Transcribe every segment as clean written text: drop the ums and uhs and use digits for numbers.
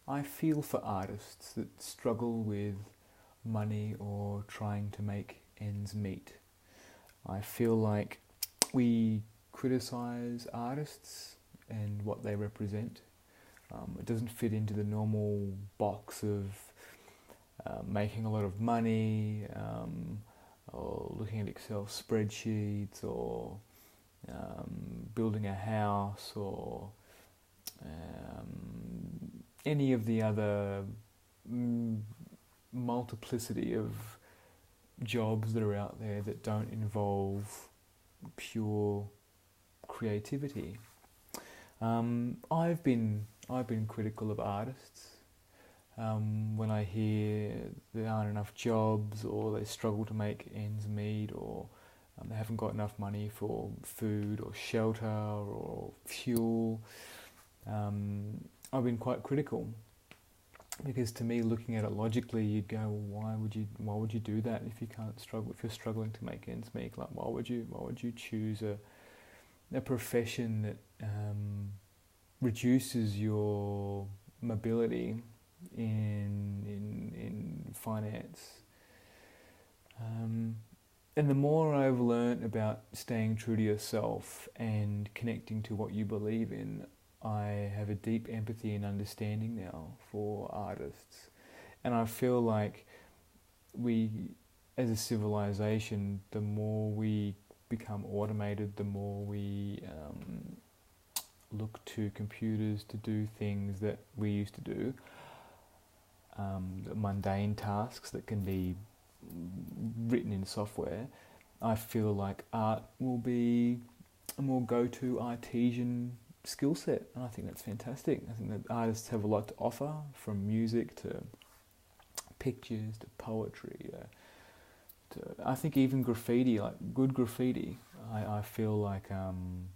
I feel for artists that struggle with money or trying to make ends meet. I feel like we criticize artists and what they represent. It doesn't fit into the normal box of making a lot of money, or looking at Excel spreadsheets, or building a house, or any of the other multiplicity of jobs that are out there that don't involve pure creativity. I've been critical of artists when I hear there aren't enough jobs, or they struggle to make ends meet, or they haven't got enough money for food or shelter or fuel. I've been quite critical, because to me, looking at it logically, you'd go, well, why would you do that if you're struggling to make ends meet? Like, why would you choose a profession that reduces your mobility in finance? And the more I've learnt about staying true to yourself and connecting to what you believe in, I have a deep empathy and understanding now for artists. And I feel like we, as a civilization, the more we become automated, the more we look to computers to do things that we used to do, the mundane tasks that can be written in software. I feel like art will be a more go-to artesian skill set, and I think that's fantastic. I think that artists have a lot to offer, from music to pictures to poetry to I think even graffiti, like good graffiti. I feel like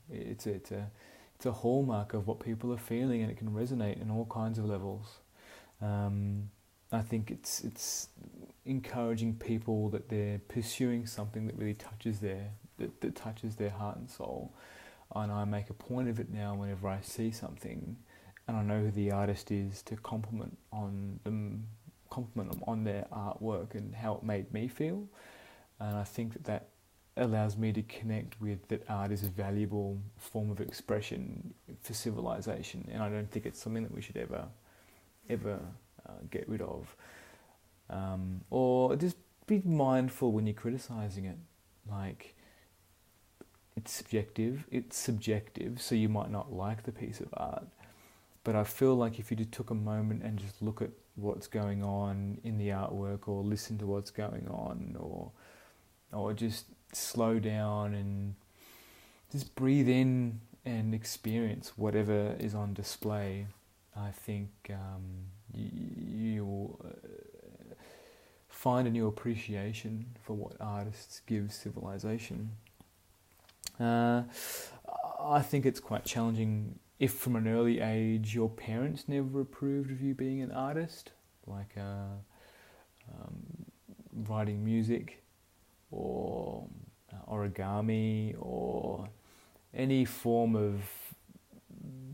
it's a hallmark of what people are feeling, and it can resonate in all kinds of levels. I think it's encouraging people that they're pursuing something that really touches that touches their heart and soul. And I make a point of it now whenever I see something and I know who the artist is, to compliment them on their artwork and how it made me feel. And I think that allows me to connect with that art is a valuable form of expression for civilization, and I don't think it's something that we should ever get rid of. Or just be mindful when you're criticising it. Like, it's subjective, so you might not like the piece of art. But I feel like if you just took a moment and just look at what's going on in the artwork, or listen to what's going on, or just slow down and just breathe in and experience whatever is on display, I think you'll find a new appreciation for what artists give civilization. I think it's quite challenging if from an early age your parents never approved of you being an artist, like writing music or origami or any form of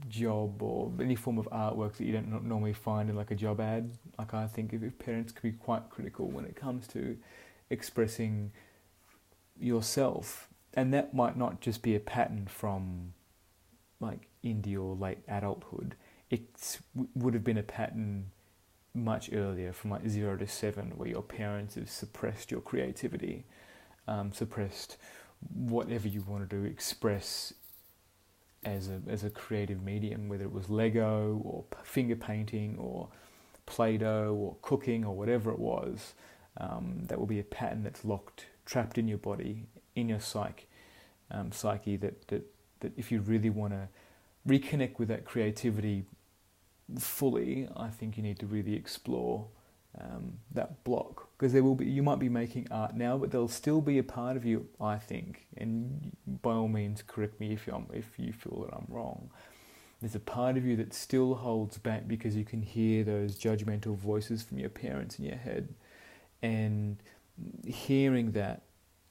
job or any form of artwork that you don't normally find in like a job ad. Like, I think if parents can be quite critical when it comes to expressing yourself, and that might not just be a pattern from like indie or late adulthood. It would have been a pattern much earlier, from like 0 to 7, where your parents have suppressed your creativity, suppressed whatever you wanted to express as a creative medium, whether it was Lego or finger painting or Play-Doh or cooking or whatever it was. That will be a pattern that's trapped in your body, in your psyche. That if you really want to reconnect with that creativity fully, I think you need to really explore that block, because you might be making art now, but there'll still be a part of you, I think, and by all means correct me if you feel that I'm wrong. There's a part of you that still holds back because you can hear those judgmental voices from your parents in your head, and hearing that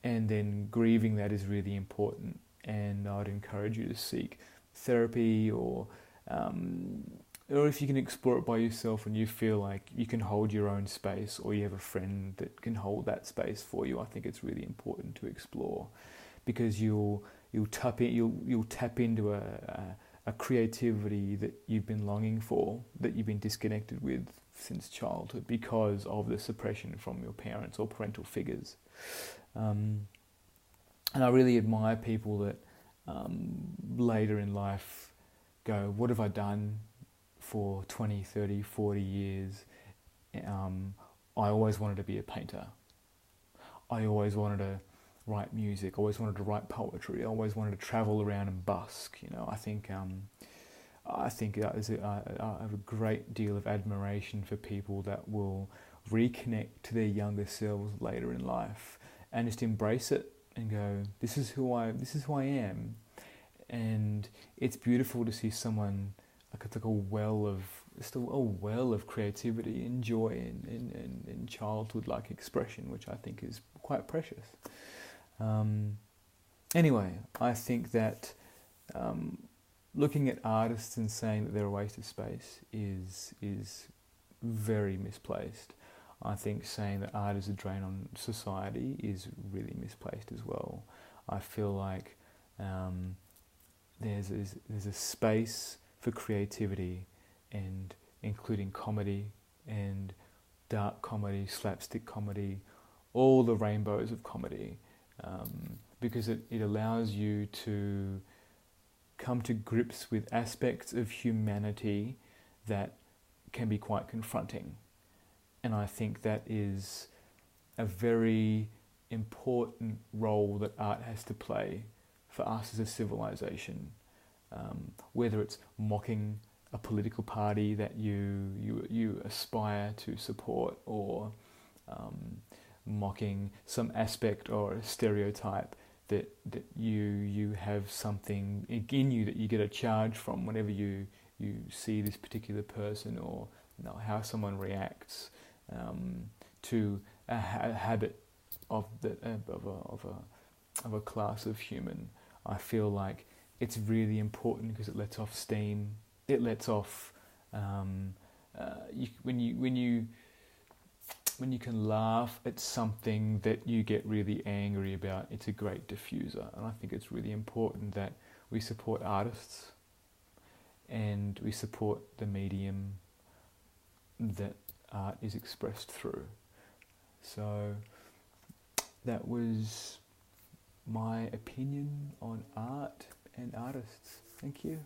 and then grieving that is really important. And I'd encourage you to seek therapy or or if you can explore it by yourself and you feel like you can hold your own space, or you have a friend that can hold that space for you, I think it's really important to explore, because you'll tap into a creativity that you've been longing for, that you've been disconnected with since childhood because of the suppression from your parents or parental figures. And I really admire people that later in life go, what have I done for 20, 30, 40 years? I always wanted to be a painter. I always wanted to write music. I always wanted to write poetry. I always wanted to travel around and busk. I think I have a great deal of admiration for people that will reconnect to their younger selves later in life and just embrace it and go, this is who I am. And it's beautiful to see someone, like, it's like a well of creativity and joy and childhood-like expression, which I think is quite precious. Anyway, I think that looking at artists and saying that they're a waste of space is very misplaced. I think saying that art is a drain on society is really misplaced as well. I feel like there's a space for creativity, and including comedy and dark comedy, slapstick comedy, all the rainbows of comedy, because it allows you to come to grips with aspects of humanity that can be quite confronting. And I think that is a very important role that art has to play for us as a civilization, whether it's mocking a political party that you aspire to support, or mocking some aspect or a stereotype that you have something in you that you get a charge from whenever you see this particular person, or how someone reacts to a habit of a class of human. I feel like it's really important because it lets off steam. It lets off when you can laugh at something that you get really angry about. It's a great diffuser, and I think it's really important that we support artists and we support the medium that art is expressed through. So that was my opinion on art and artists. Thank you.